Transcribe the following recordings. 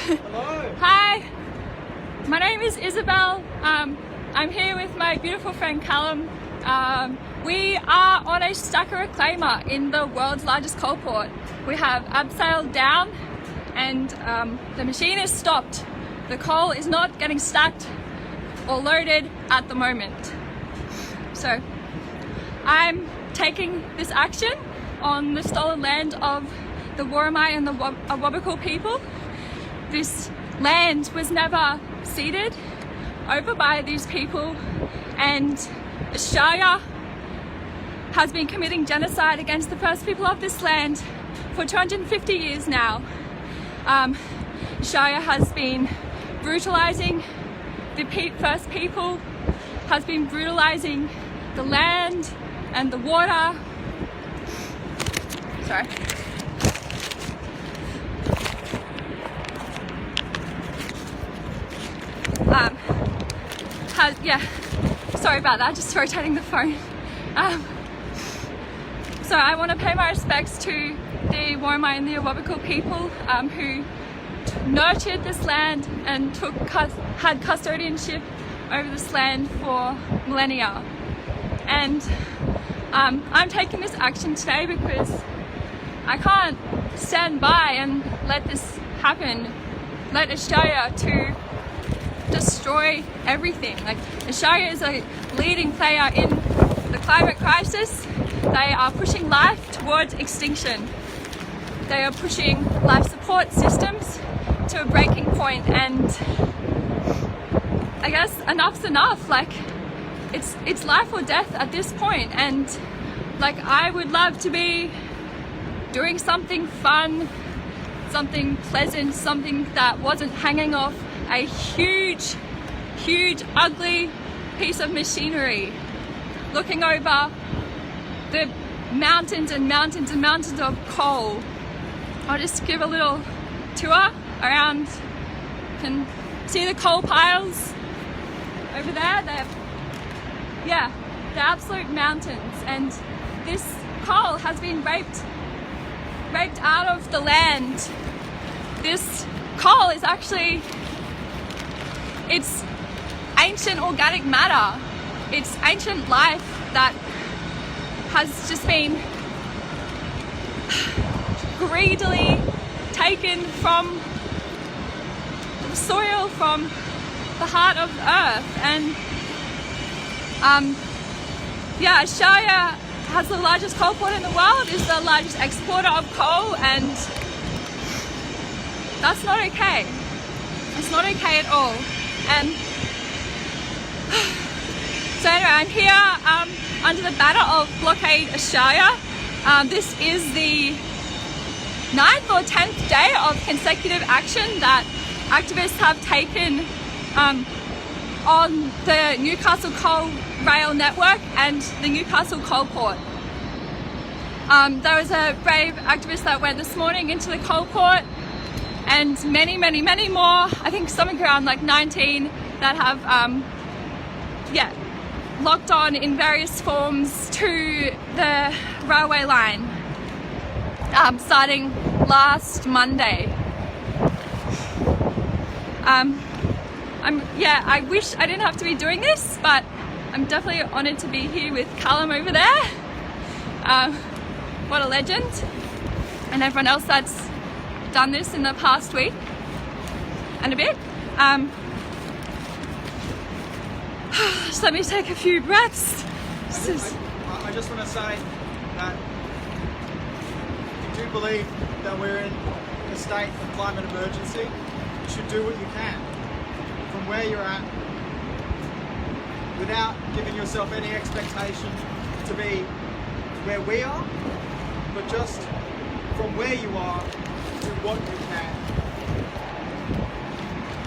Hello. Hi, my name is Isabelle. I'm here with my beautiful friend Callum. We are on a stacker reclaimer in the world's largest coal port. We have abseil down and the machine is stopped. The coal is not getting stacked or loaded at the moment. So I'm taking this action on the stolen land of the Worimi and Awabakal people. This land was never ceded over by these people, and Australia has been committing genocide against the first people of this land for 250 years now. Australia has been brutalising the first people, has been brutalising the land and the water. Sorry. Sorry about that, just rotating the phone. So I want to pay my respects to the Worimi and the Awabakal people who nurtured this land and had custodianship over this land for millennia. And I'm taking this action today because I can't stand by and let this happen, let Australia to destroy everything. Like, Australia is a leading player in the climate crisis. They are pushing life towards extinction. They are pushing life support systems to a breaking point, and I guess enough's enough. Like, it's life or death at this point, and like, I would love to be doing something fun, something pleasant, something that wasn't hanging off a huge, ugly piece of machinery, looking over the mountains and mountains and mountains of coal. I'll just give a little tour around. You can see the coal piles over there. They're absolute mountains, and this coal has been raped out of the land. This coal is actually, it's ancient organic matter. It's ancient life that has just been greedily taken from the soil, from the heart of the earth. And Australia has the largest coal port in the world, is the largest exporter of coal, and that's not okay. It's not okay at all. And so anyway, I'm here under the banner of Blockade Australia. This is the 9th or 10th day of consecutive action that activists have taken on the Newcastle Coal Rail Network and the Newcastle Coal Port. There was a brave activist that went this morning into the coal port, and many more, I think something around like 19 that have locked on in various forms to the railway line starting last Monday. I wish I didn't have to be doing this, but I'm definitely honoured to be here with Callum over there. What a legend. And everyone else that's done this in the past week and a bit. Just let me take a few breaths. I just want to say that if you do believe that we're in a state of climate emergency, you should do what you can from where you're at, without giving yourself any expectation to be where we are, but just from where you are, do what you can.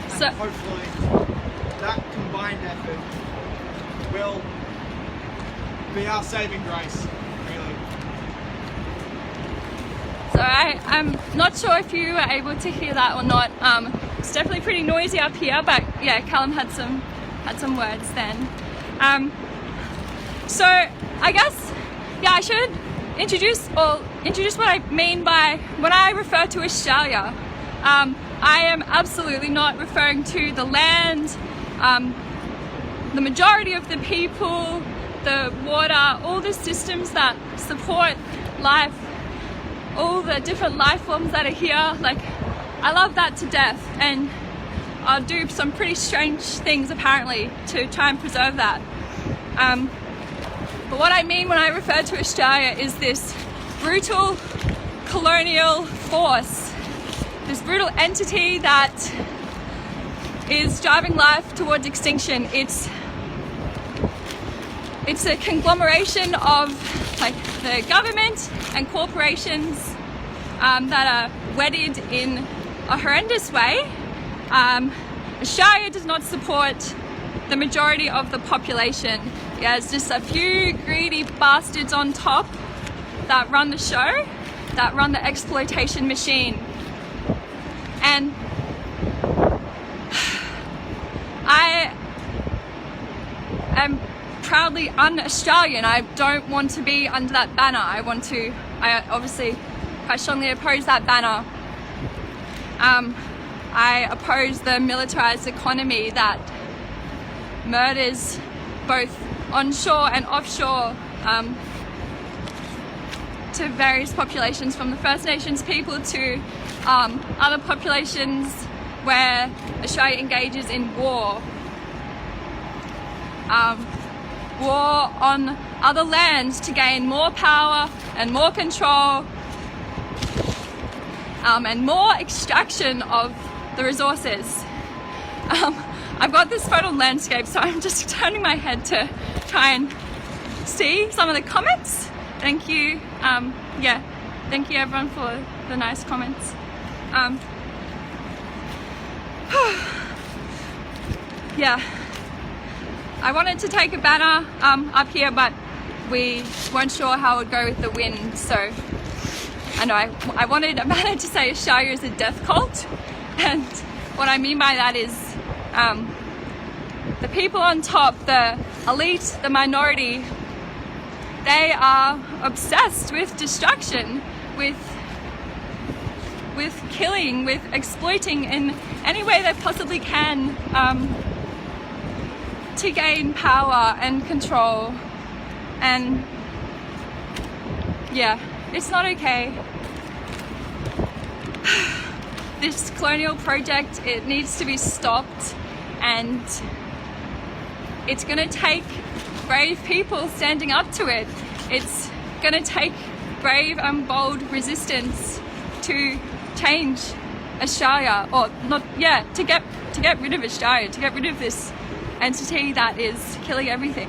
And so, hopefully that combined effort will be our saving grace, really. So I'm not sure if you were able to hear that or not. It's definitely pretty noisy up here, but yeah, Callum had some words then. So I guess, I should introduce what I mean by when I refer to Australia. I am absolutely not referring to the land, the majority of the people, the water, all the systems that support life, all the different life forms that are here. Like, I love that to death, and I'll do some pretty strange things apparently to try and preserve that. But what I mean when I refer to Australia is this brutal colonial force, this brutal entity that is driving life towards extinction. It's a conglomeration of like the government and corporations that are wedded in a horrendous way. Australia does not support the majority of the population. Yeah, it's just a few greedy bastards on top that run the show, that run the exploitation machine. And I am proudly un-Australian. I don't want to be under that banner. I obviously quite strongly oppose that banner. I oppose the militarized economy that murders both onshore and offshore to various populations, from the First Nations people to other populations where Australia engages in war. War on other lands to gain more power and more control and more extraction of the resources. I've got this photo landscape, so I'm just turning my head to try and see some of the comments. Thank you. Yeah, thank you everyone for the nice comments. Yeah, I wanted to take a banner up here, but we weren't sure how it would go with the wind, so I know I wanted a banner to say Australia is a death cult, and what I mean by that is the people on top, the elite, the minority, they are obsessed with destruction, with killing, with exploiting in any way they possibly can to gain power and control. And yeah, it's not okay. This colonial project, it needs to be stopped, and it's gonna take brave people standing up to it. It's gonna take brave and bold resistance to change Australia, or not, yeah, to get rid of Australia, to get rid of this entity that is killing everything.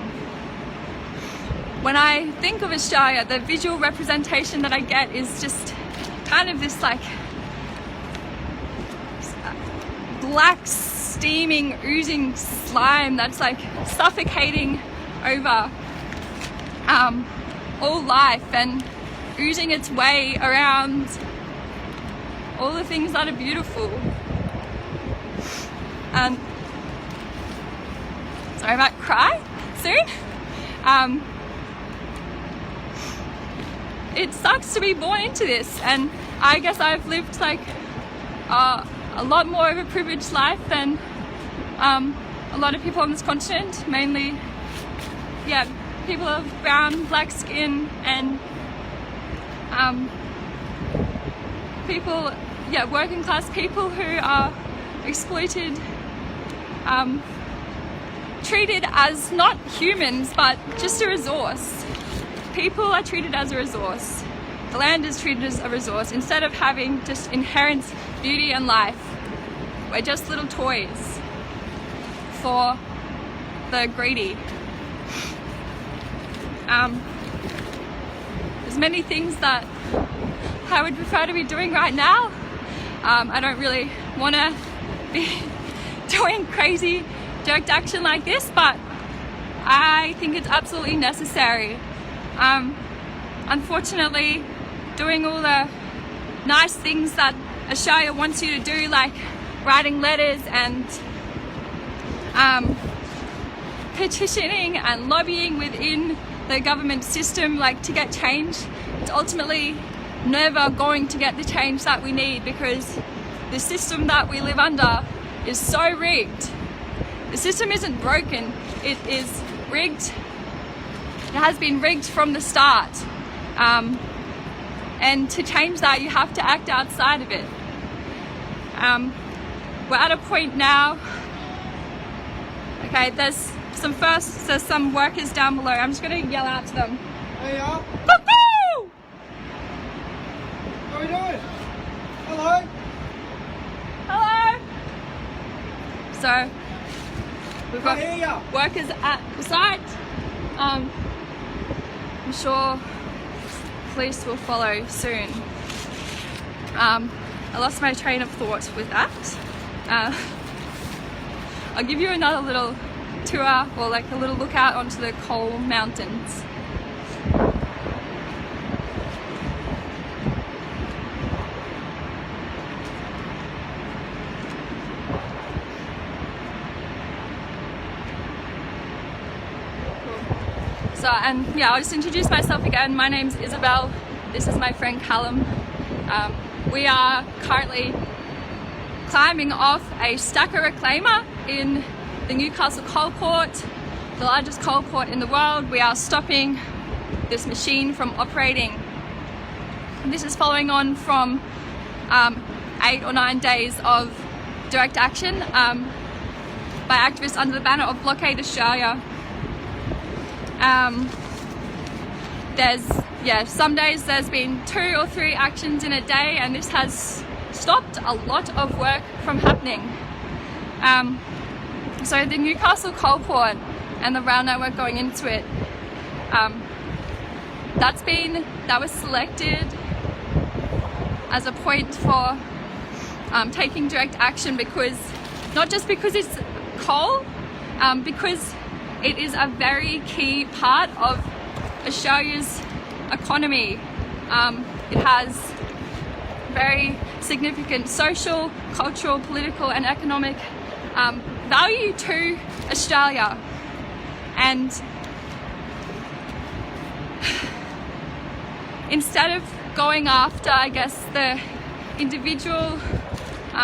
When I think of Australia, the visual representation that I get is just kind of this like black, steaming, oozing slime that's like suffocating over all life and oozing its way around all the things that are beautiful. Sorry, I might cry soon. It sucks to be born into this, and I guess I've lived like a lot more of a privileged life than a lot of people on this continent, mainly, yeah, people of brown, black skin, and people, yeah, working class people who are exploited, treated as not humans but just a resource. People are treated as a resource. The land is treated as a resource instead of having just inherent beauty and life. We're just little toys for the greedy. There's many things that I would prefer to be doing right now. I don't really want to be doing crazy direct action like this, but I think it's absolutely necessary. Unfortunately, doing all the nice things that Australia wants you to do, like writing letters and petitioning and lobbying within the government system, like to get change, it's ultimately never going to get the change that we need, because the system that we live under is so rigged. The system isn't broken, it is rigged. It has been rigged from the start. And to change that, you have to act outside of it. We're at a point now. Okay, there's some workers down below. I'm just going to yell out to them. There you are. Cuckoo! How are we doing? Hello? Hello! So, we've I hear ya. got workers at the site. I'm sure police will follow soon. I lost my train of thought with that. I'll give you another little tour, or like a little look out onto the coal mountains. So, and yeah, I'll just introduce myself again. My name's Isabelle. This is my friend Callum. We are currently climbing off a stacker reclaimer in the Newcastle Coal Port, the largest coal port in the world. We are stopping this machine from operating. And this is following on from 8 or 9 days of direct action by activists under the banner of Blockade Australia. Some days there's been 2 or 3 actions in a day, and this has stopped a lot of work from happening. So the Newcastle Coal Port and the rail network going into it, that was selected as a point for taking direct action, because not just because it's coal, because it is a very key part of Australia's economy. It has very significant social, cultural, political and economic value to Australia. And instead of going after, I guess, the individual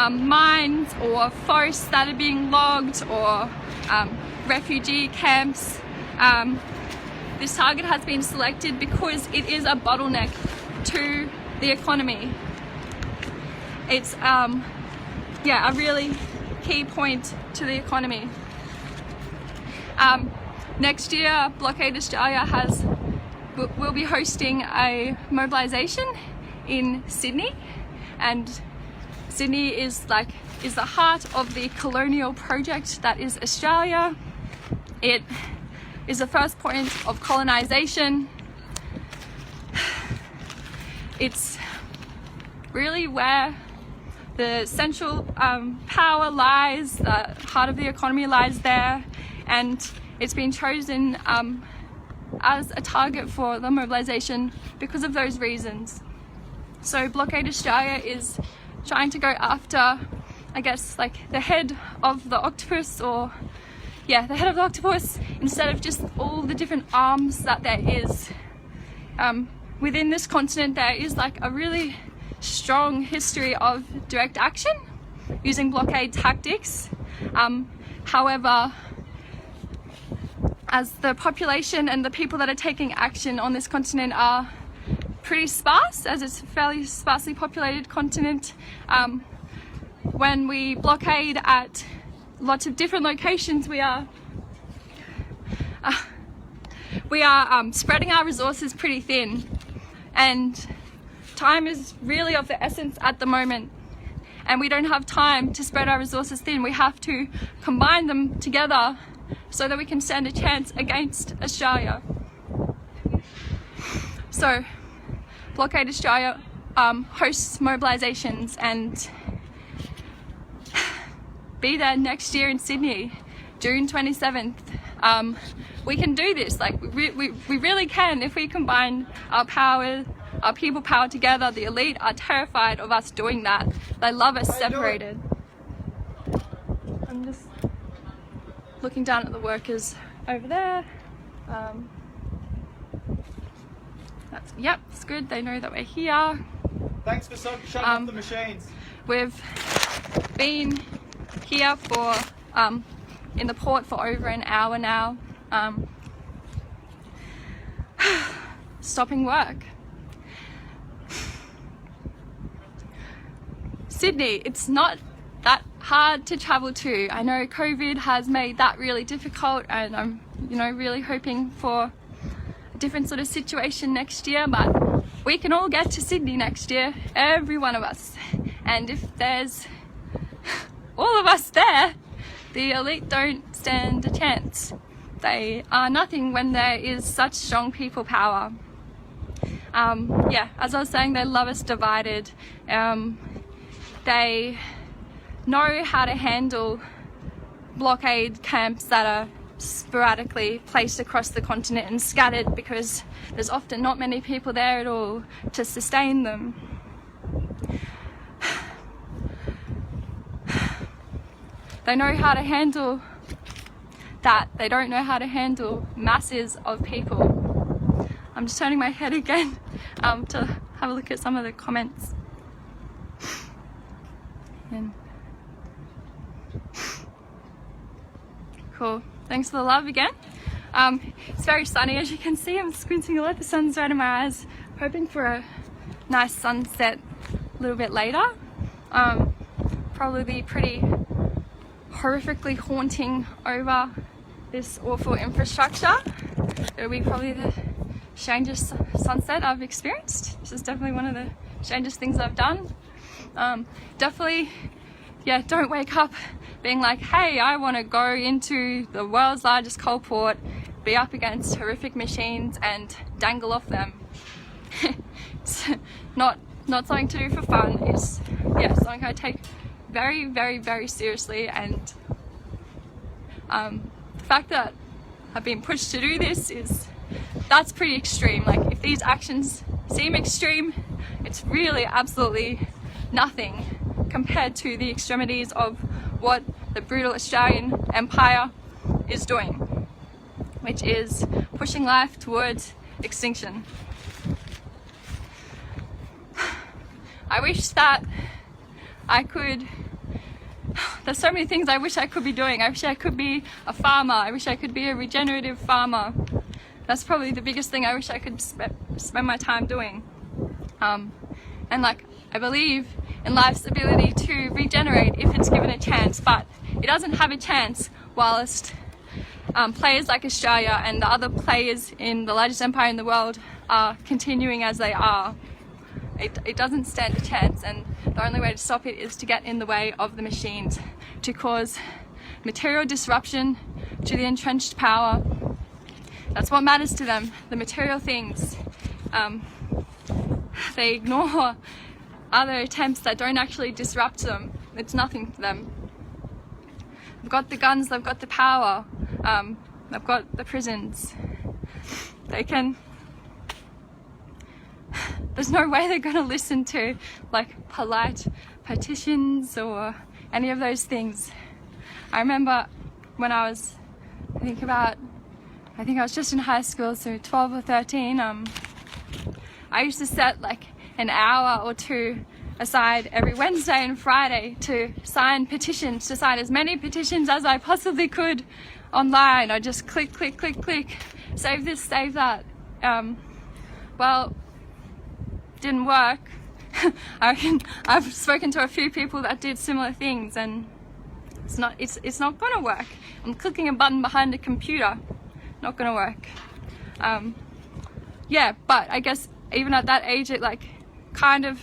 mines or forests that are being logged, or refugee camps, this target has been selected because it is a bottleneck to the economy. It's a really key point to the economy. Next year, Blockade Australia will be hosting a mobilisation in Sydney, and Sydney is the heart of the colonial project that is Australia. It is the first point of colonisation. It's really where the central power lies, the heart of the economy lies there, and it's been chosen as a target for the mobilisation because of those reasons. So Blockade Australia is trying to go after, I guess, like the head of the octopus, the head of the octopus, instead of just all the different arms that there is. Within this continent, there is like a really strong history of direct action using blockade tactics. However, as the population and the people that are taking action on this continent are pretty sparse, as it's a fairly sparsely populated continent, when we blockade at lots of different locations, we are spreading our resources pretty thin, and time is really of the essence at the moment, and we don't have time to spread our resources thin. We have to combine them together so that we can stand a chance against Australia. So Blockade Australia hosts mobilisations, and be there next year in Sydney, June 27th. We can do this, like we really can, if we combine our power, our people power together. The elite are terrified of us doing that. They love us separated. I'm just looking down at the workers over there. Yep, it's good, they know that we're here. Thanks for shutting off the machines. We've been here for in the port for over an hour now, stopping work. Sydney, it's not that hard to travel to. I know COVID has made that really difficult, and I'm really hoping for a different sort of situation next year, but we can all get to Sydney next year, every one of us. And if there's all of us there, the elite don't stand a chance. They are nothing when there is such strong people power. Yeah, as I was saying, they love us divided. They know how to handle blockade camps that are sporadically placed across the continent and scattered, because there's often not many people there at all to sustain them. They know how to handle that. They don't know how to handle masses of people. I'm just turning my head again to have a look at some of the comments. And cool. Thanks for the love again. It's very sunny, as you can see. I'm squinting a lot. The sun's right in my eyes. Hoping for a nice sunset a little bit later. Probably be pretty horrifically haunting over this awful infrastructure. It'll be probably the strangest sunset I've experienced. This is definitely one of the strangest things I've done. Definitely, yeah, don't wake up being like, hey, I want to go into the world's largest coal port, be up against horrific machines and dangle off them. It's not something to do for fun. It's, yeah, something I take very, very, very seriously, and the fact that I've been pushed to do this that's pretty extreme. Like, if these actions seem extreme, it's really absolutely nothing compared to the extremities of what the brutal Australian Empire is doing, which is pushing life towards extinction. I wish that I could, there's so many things I wish I could be doing. I wish I could be a farmer. I wish I could be a regenerative farmer. That's probably the biggest thing I wish I could spend my time doing. And like, I believe in life's ability to regenerate if it's given a chance, but it doesn't have a chance whilst players like Australia and the other players in the largest empire in the world are continuing as they are. It doesn't stand a chance, and the only way to stop it is to get in the way of the machines, to cause material disruption to the entrenched power. That's what matters to them, the material things. They ignore other attempts that don't actually disrupt them. It's nothing to them. They've got the guns, they've got the power, they've got the prisons. There's no way they're going to listen to like polite petitions or any of those things. I remember when I was, I think I was just in high school, so 12 or 13, I used to set like an hour or two aside every Wednesday and Friday to sign petitions, to sign as many petitions as I possibly could online. I just click, click, click, click, save this, save that. Well, didn't work. I've spoken to a few people that did similar things, and it's not gonna work. I'm clicking a button behind a computer, not gonna work. Yeah, but I guess even at that age it like kind of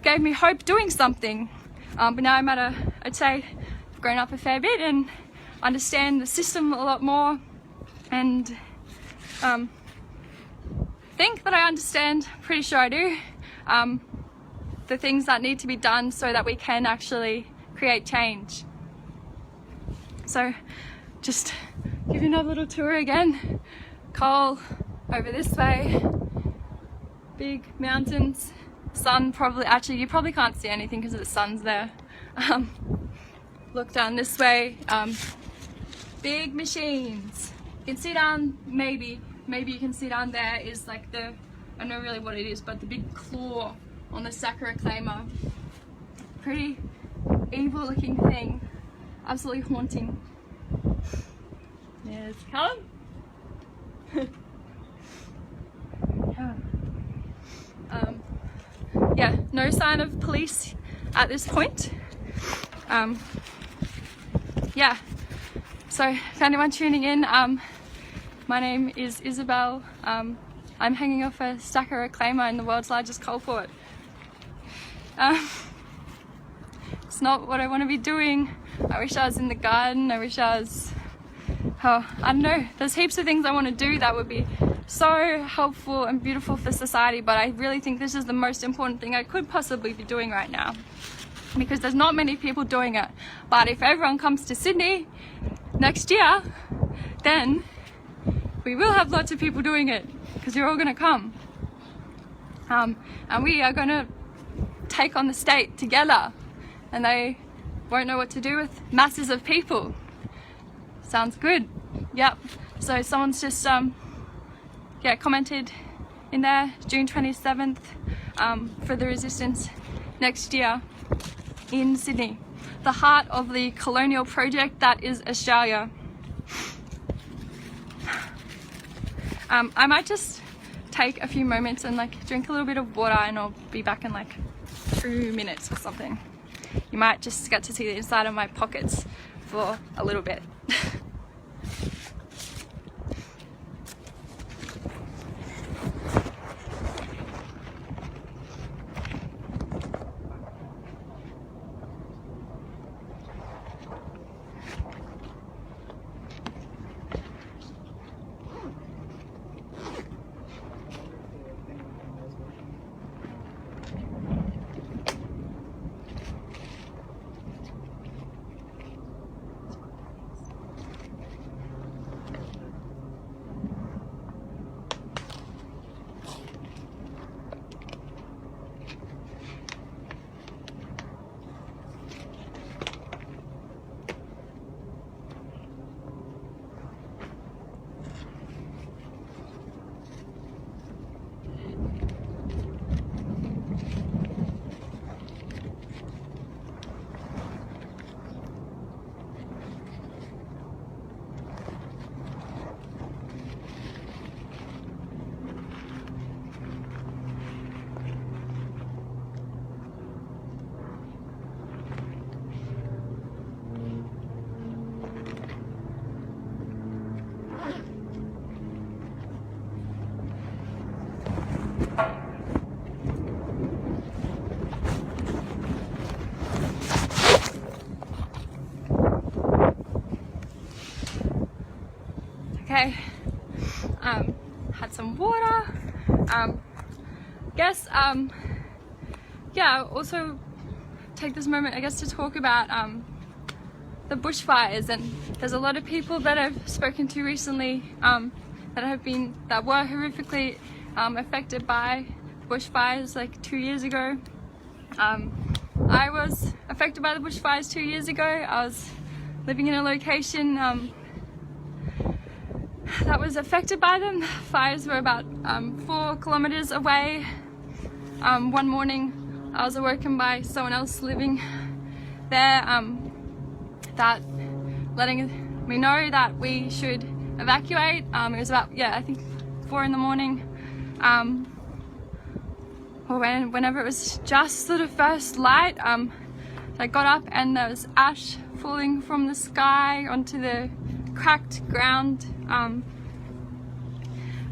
gave me hope doing something. But now I'm at I'd say I've grown up a fair bit and understand the system a lot more, and think that I understand, pretty sure I do, the things that need to be done so that we can actually create change. So just give you another little tour again. Coal over this way, big mountains, sun probably, actually you probably can't see anything because the sun's there. Look down this way, big machines. You can see down, maybe you can see down there is like the, I don't know really what it is, but the big claw on the Sakura claimer. Pretty evil looking thing, absolutely haunting. There's Callum. Yeah, no sign of police at this point. Yeah, so if anyone tuning in, my name is Isabelle. I'm hanging off a Sakura claimer in the world's largest coal port. It's not what I want to be doing. I wish I was in the garden. I wish I was, I don't know, there's heaps of things I want to do that would be so helpful and beautiful for society, but I really think this is the most important thing I could possibly be doing right now, because there's not many people doing it. But if everyone comes to Sydney next year, then we will have lots of people doing it, because you're all going to come, and we are going to take on the state together, and they won't know what to do with masses of people. Sounds good. Yep. So someone's just yeah, commented in there, June 27th, for the resistance next year in Sydney, the heart of the colonial project that is Australia. I might just take a few moments and like drink a little bit of water, and I'll be back in like 2 minutes or something. You might just get to see the inside of my pockets for a little bit. Okay, had some water, yeah, also take this moment, I guess, to talk about the bushfires. And there's a lot of people that I've spoken to recently that were horrifically affected by bushfires like 2 years ago. I was affected by the bushfires 2 years ago. I was living in a location that was affected by them. Fires were about 4 kilometers away. One morning I was awoken by someone else living there, that letting me know that we should evacuate. It was about, yeah, I think 4 in the morning, or whenever it was just sort of first light. I got up and there was ash falling from the sky onto the cracked ground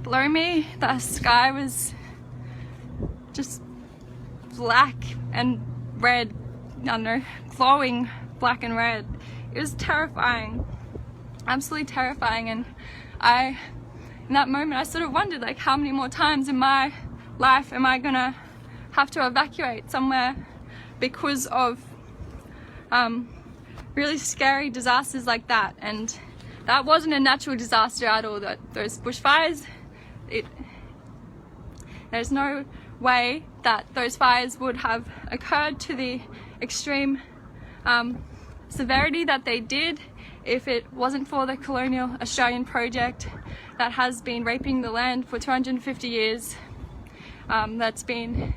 below me. The sky was just black and red, I don't know, glowing black and red. It was terrifying, absolutely terrifying. And in that moment I sort of wondered, like, how many more times in my life am I gonna have to evacuate somewhere because of really scary disasters like that. And that wasn't a natural disaster at all. Those bushfires, there's no way that those fires would have occurred to the extreme severity that they did if it wasn't for the colonial Australian project that has been raping the land for 250 years, that's been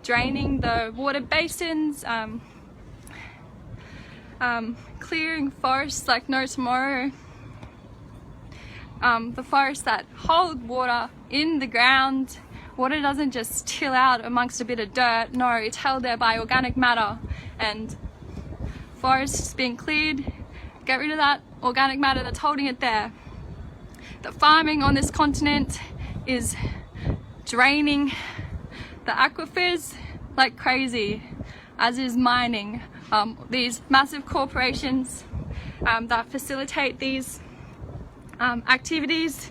draining the water basins, clearing forests like no tomorrow, the forests that hold water in the ground. Water doesn't just chill out amongst a bit of dirt, no, it's held there by organic matter, and forests being cleared, get rid of that organic matter that's holding it there. The farming on this continent is draining the aquifers like crazy, as is mining. These massive corporations that facilitate these activities,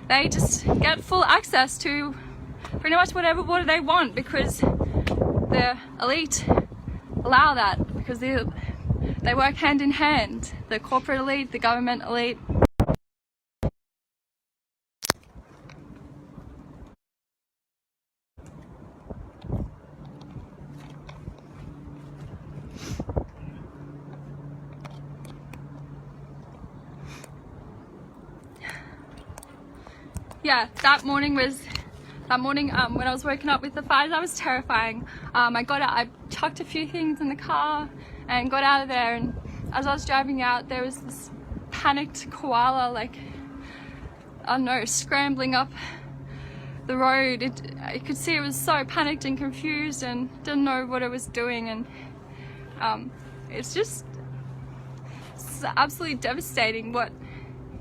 they just get full access to pretty much whatever water they want, because the elite allow that, because they work hand in hand, the corporate elite, the government elite. Yeah, that morning when I was waking up with the fires, that was terrifying. I got out, I chucked a few things in the car and got out of there, and as I was driving out, there was this panicked koala, like, I don't know, scrambling up the road. I could see it was so panicked and confused and didn't know what it was doing, and it's absolutely devastating what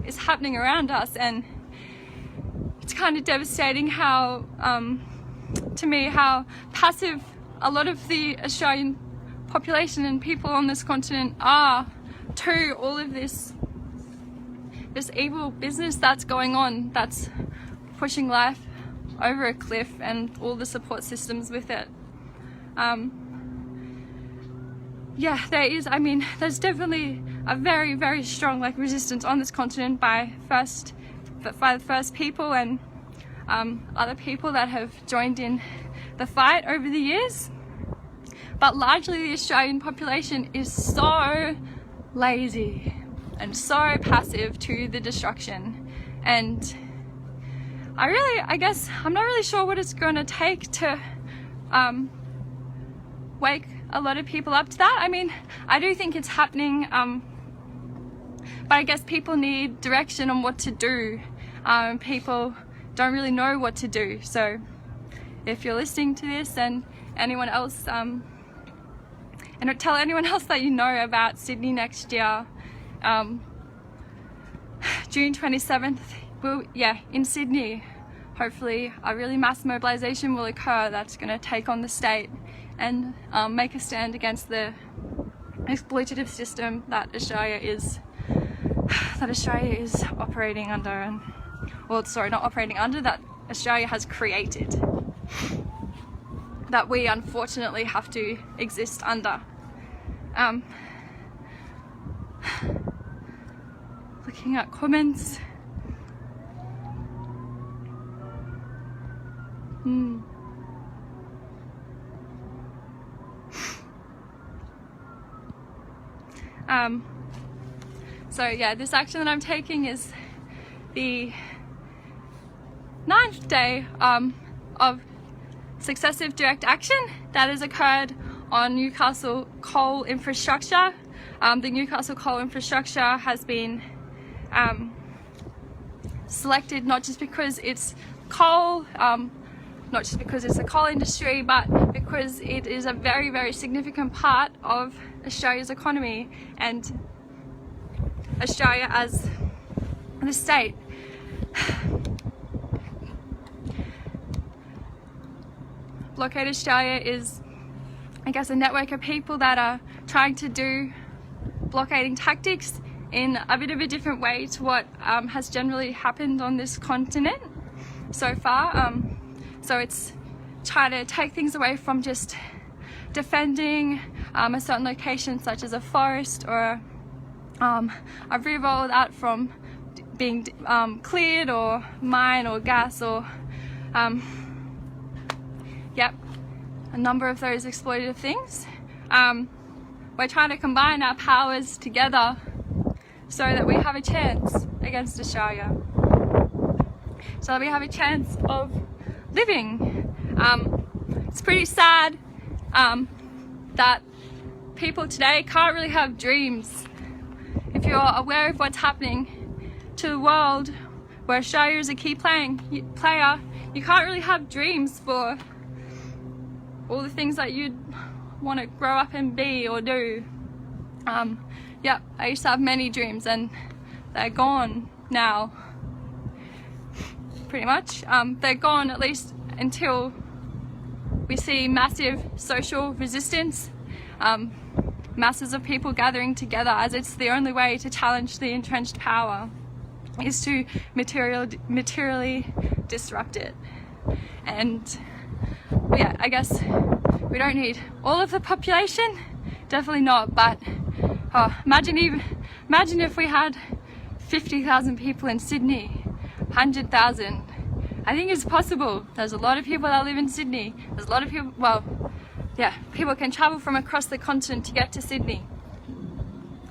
is happening around us. And it's kind of devastating how, to me, how passive a lot of the Australian population and people on this continent are to all of this evil business that's going on, that's pushing life over a cliff, and all the support systems with it. Yeah, there's definitely a very, very strong resistance on this continent by the First People and other people that have joined in the fight over the years. But largely the Australian population is so lazy and so passive to the destruction, and I guess I'm not really sure what it's going to take to wake a lot of people up to that. I mean, I do think it's happening, but I guess people need direction on what to do. People don't really know what to do. So if you're listening to this, and anyone else, and tell anyone else that you know about Sydney next year, June 27th, in Sydney, hopefully a really mass mobilisation will occur that's going to take on the state and make a stand against the exploitative system that Australia is operating under, and not operating under, that Australia has created, that we unfortunately have to exist under. Looking at comments. So yeah, this action that I'm taking is the 9th day of successive direct action that has occurred on Newcastle coal infrastructure. The Newcastle coal infrastructure has been selected not just because it's coal, not just because it's a coal industry, but because it is a very, very significant part of Australia's economy and Australia as the state. Blockade Australia is, I guess, a network of people that are trying to do blockading tactics in a bit of a different way to what has generally happened on this continent so far. So it's trying to take things away from just defending a certain location, such as a forest or a river, that from being cleared, or mine or gas, or a number of those exploitative things. We're trying to combine our powers together so that we have a chance against Australia, so that we have a chance of living it's pretty sad that people today can't really have dreams. If you're aware of what's happening to the world, where Australia is a key player, you can't really have dreams for all the things that you'd want to grow up and be or do. Yeah, I used to have many dreams and they're gone now, pretty much. They're gone at least until we see massive social resistance, masses of people gathering together, as it's the only way to challenge the entrenched power, is to materially disrupt it. And yeah, I guess we don't need all of the population, definitely not, but imagine if we had 50,000 people in Sydney, 100,000. I think it's possible. There's a lot of people that live in Sydney. There's a lot of people, well, yeah, people can travel from across the continent to get to Sydney.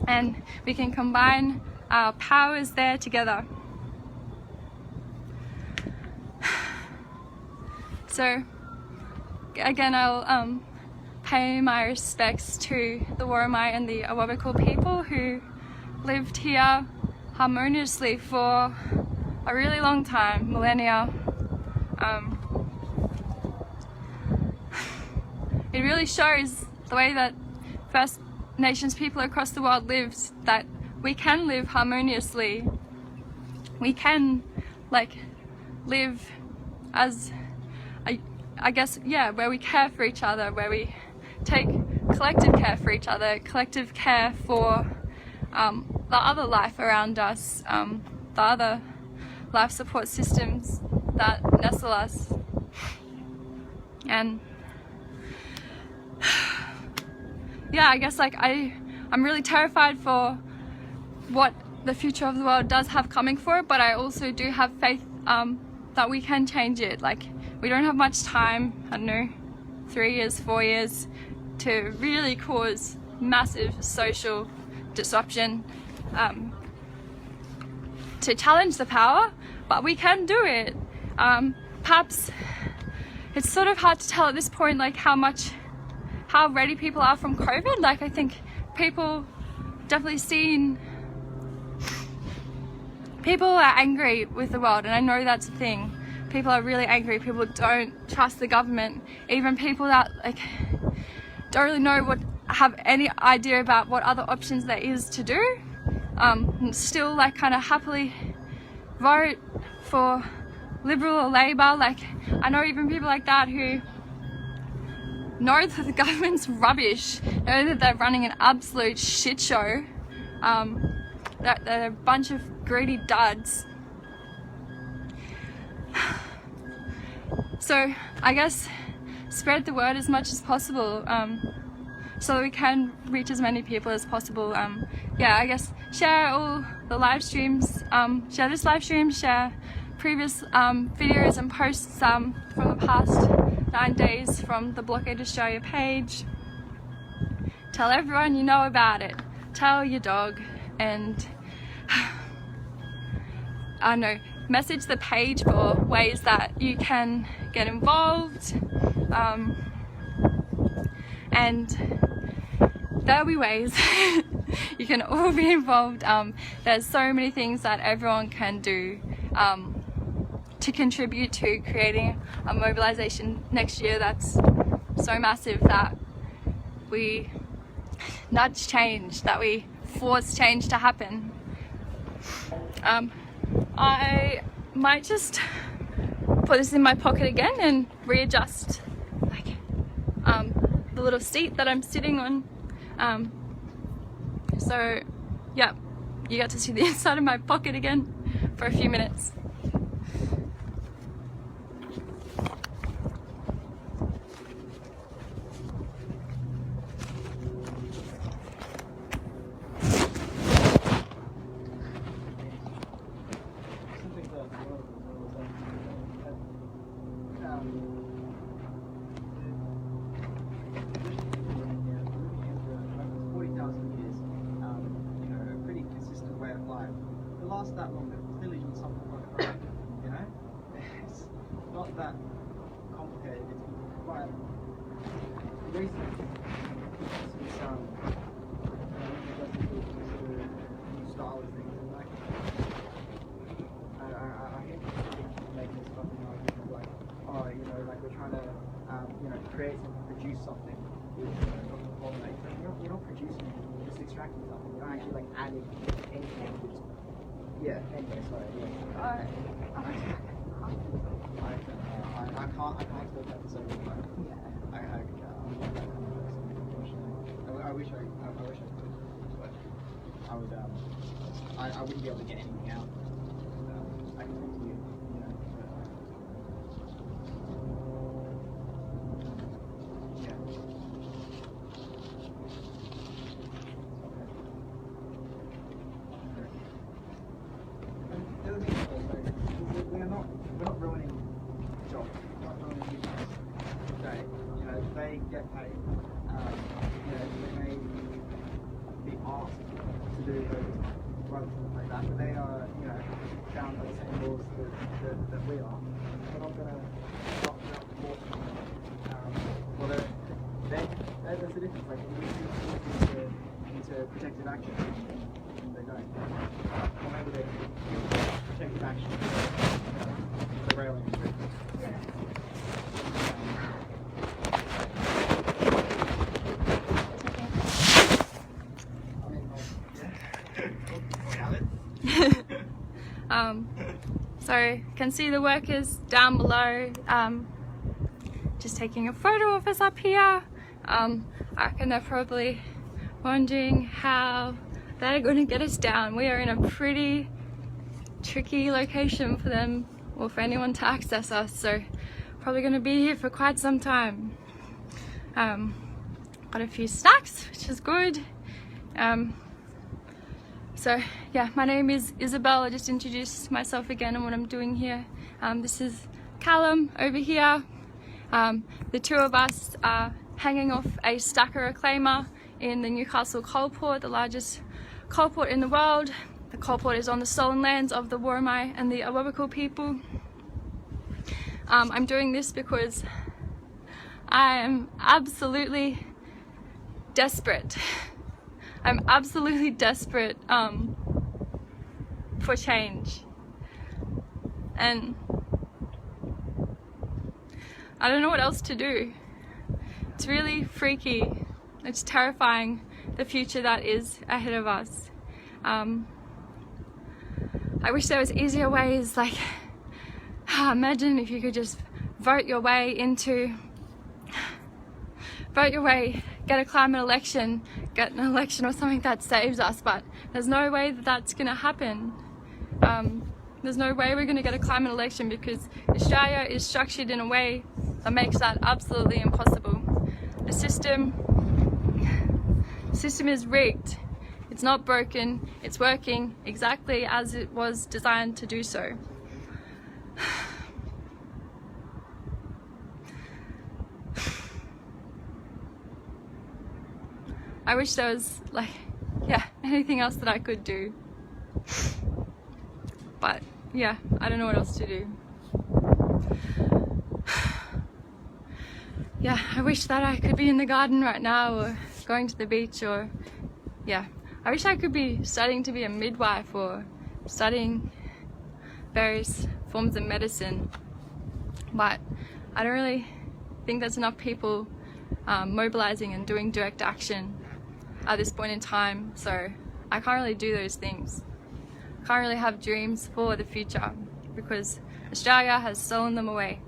And we can combine our powers there together. So, again, I'll pay my respects to the Worimi and the Awabakal people who lived here harmoniously for a really long time, millennia. It really shows the way that First Nations people across the world lived, that we can live harmoniously. We can, like, live as, I guess, yeah, where we care for each other, where we take collective care for each other, collective care for the other life around us, the other life support systems that nestle us. And yeah, I guess, like, I'm really terrified for what the future of the world does have coming for it, but I also do have faith that we can change it. Like, we don't have much time, I don't know, 3 years, 4 years, to really cause massive social disruption, to challenge the power, but we can do it. Perhaps it's sort of hard to tell at this point, like, how ready people are from COVID. Like, I think people definitely people are angry with the world, and I know that's a thing. People are really angry. People don't trust the government. Even people that, like, don't really have any idea about what other options there is to do, still, like, kind of happily vote for Liberal or Labor. Like, I know even people like that who know that the government's rubbish, know that they're running an absolute shit show, that they're a bunch of greedy duds. So I guess spread the word as much as possible, so that we can reach as many people as possible. Yeah, I guess share all the live streams, share this live stream, share previous videos and posts from the past 9 days from the Blockade Australia page. Tell everyone you know about it. Tell your dog, and I don't know, message the page for ways that you can get involved, and there'll be ways you can all be involved. There's so many things that everyone can do to contribute to creating a mobilisation next year that's so massive that we nudge change, that we force change to happen. I might just put this in my pocket again and readjust, like, the little seat that I'm sitting on. So yeah, you get to see the inside of my pocket again for a few minutes. Last that long, they're clearly doing something like that, you know? It's not that complicated, it's quite recent. It's new style of things, and like I hate making this fucking argument of like, oh, you know, like we're trying to you know, create something, produce something with pollinate. You're not producing anything, you're just extracting something. You're not actually like adding anything. Yeah, anyway, sorry. Yeah. I can't talk at the same time. Yeah. I wish I could, but I would I wouldn't be able to get anything out. I can talk to you, you know. But, yeah. The other thing is also, we're not ruining jobs, we're not ruining business. Okay, you know, they get paid. You know, they may be asked to do overtime, something like that, but they are, you know, bound by the same laws that we are. We're not going to force them. Well, there's a difference. Like, we do into protective action, and they don't. Or maybe they do protective action for the rail industry. So you can see the workers down below, just taking a photo of us up here. I reckon they're probably wondering how they're going to get us down. We are in a pretty tricky location for them, or for anyone to access us, so probably going to be here for quite some time. Got a few snacks, which is good. So yeah, my name is Isabelle. I just introduced myself again and what I'm doing here. This is Callum over here. The two of us are hanging off a stacker reclaimer in the Newcastle Coal Port, the largest coal port in the world. The coal port is on the stolen lands of the Worimi and the Awabakal people. I'm doing this because I am absolutely desperate. I'm absolutely desperate for change, and I don't know what else to do. It's really freaky, it's terrifying, the future that is ahead of us. I wish there was easier ways, like imagine if you could just vote your way, get a climate election, get an election or something that saves us, but there's no way that that's going to happen. There's no way we're going to get a climate election because Australia is structured in a way that makes that absolutely impossible. The system is rigged. It's not broken. It's working exactly as it was designed to do so. I wish there was, like, yeah, anything else that I could do. But yeah, I don't know what else to do. Yeah, I wish that I could be in the garden right now, or going to the beach, or yeah, I wish I could be studying to be a midwife, or studying various forms of medicine, but I don't really think there's enough people mobilizing and doing direct action at this point in time, so I can't really do those things. I can't really have dreams for the future because Australia has stolen them away.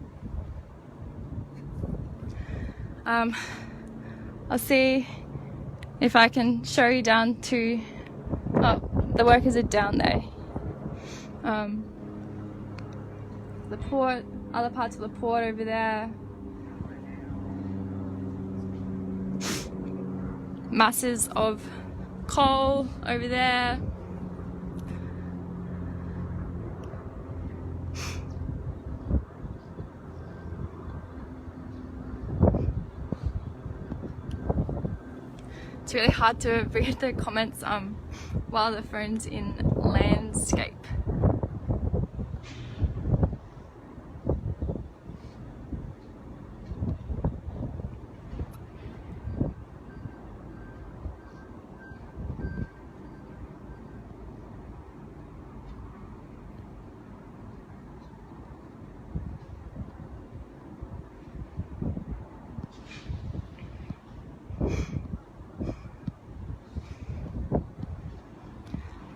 I'll see if I can show you down to, oh, the workers are down there. The port, other parts of the port over there. Masses of coal over there. It's really hard to read the comments while the phone's in landscape.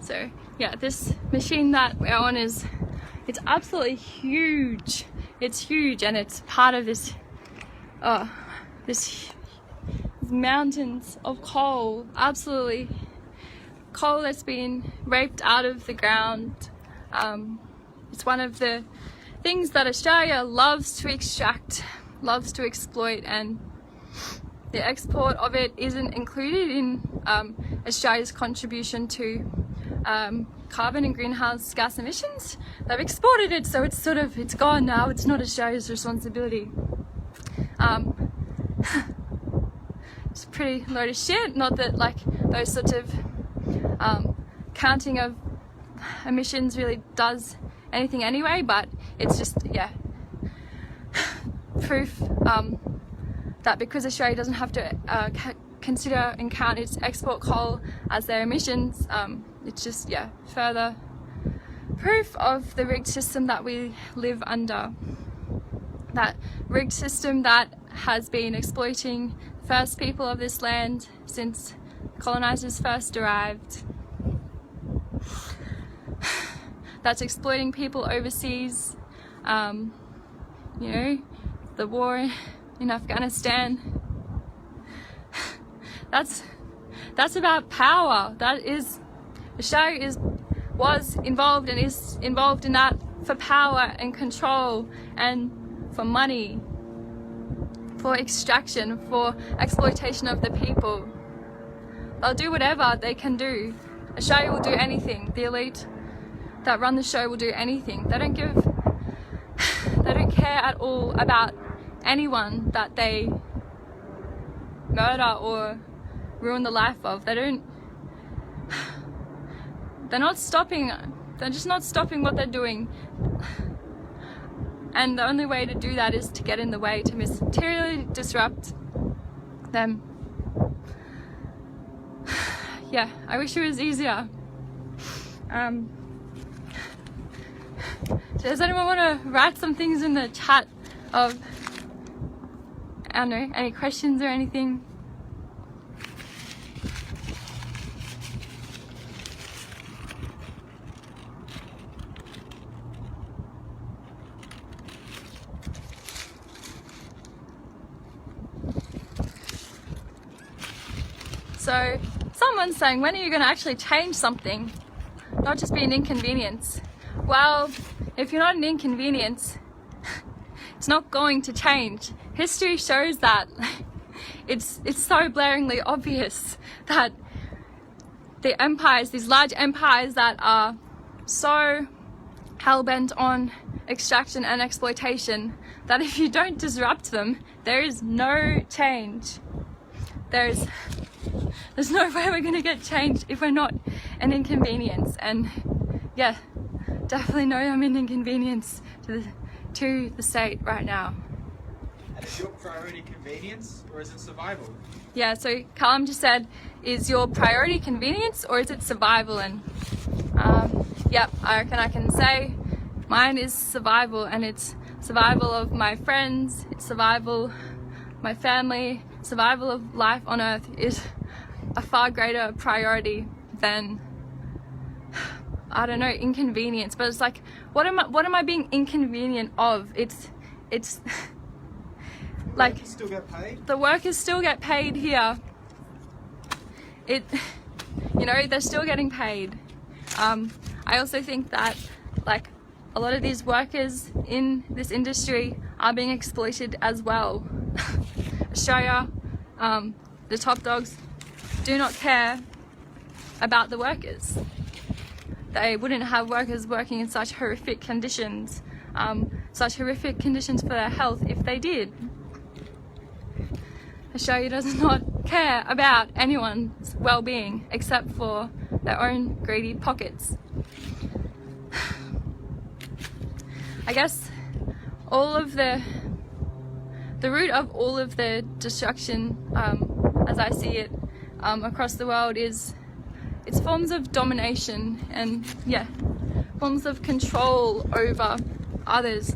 So yeah, this machine that we're on it's absolutely huge. It's huge, and it's part of this this mountains of coal, absolutely coal that's been raped out of the ground. It's one of the things that Australia loves to extract, loves to exploit, and the export of it isn't included in Australia's contribution to carbon and greenhouse gas emissions. They've exported it, so it's gone now. It's not Australia's responsibility. It's a pretty load of shit. Not that like those sorts of counting of emissions really does anything anyway, but it's just, yeah, proof that because Australia doesn't have to consider and count its export coal as their emissions, it's just, yeah, further proof of the rigged system that we live under. That rigged system that has been exploiting the first people of this land since colonizers first arrived. That's exploiting people overseas. You know, the war in Afghanistan. That's about power. That is, Australia was involved and is involved in that for power and control and for money, for extraction, for exploitation of the people. They'll do whatever they can do. Australia will do anything. The elite that run the show will do anything. They don't care at all about anyone that they murder or ruin the life of. They're not stopping. They're just not stopping what they're doing. And the only way to do that is to get in the way, to materially disrupt them. Yeah, I wish it was easier. Does anyone want to write some things in the chat of, I don't know, any questions or anything? So someone's saying, when are you going to actually change something, not just be an inconvenience? Well, if you're not an inconvenience, it's not going to change. History shows that. It's so blaringly obvious that the empires, these large empires that are so hell-bent on extraction and exploitation, that if you don't disrupt them, there is no change. There's no way we're going to get change if we're not an inconvenience. And yeah, definitely know I'm an inconvenience to the state right now. And is your priority convenience or is it survival? Yeah, so Callum just said, is your priority convenience or is it survival? And yeah, I reckon I can say mine is survival, and it's survival of my friends, it's survival, my family, survival of life on Earth is a far greater priority than, I don't know, inconvenience. But it's like, what am I being inconvenient of? It's like, workers still get paid? The workers still get paid here. You know, they're still getting paid. I also think that, like, a lot of these workers in this industry are being exploited as well. Australia, the top dogs do not care about the workers. They wouldn't have workers working in such horrific conditions, for their health if they did. Australia does not care about anyone's well-being except for their own greedy pockets. I guess all of the root of all of the destruction, as I see it, across the world it's forms of domination and, yeah, forms of control over others.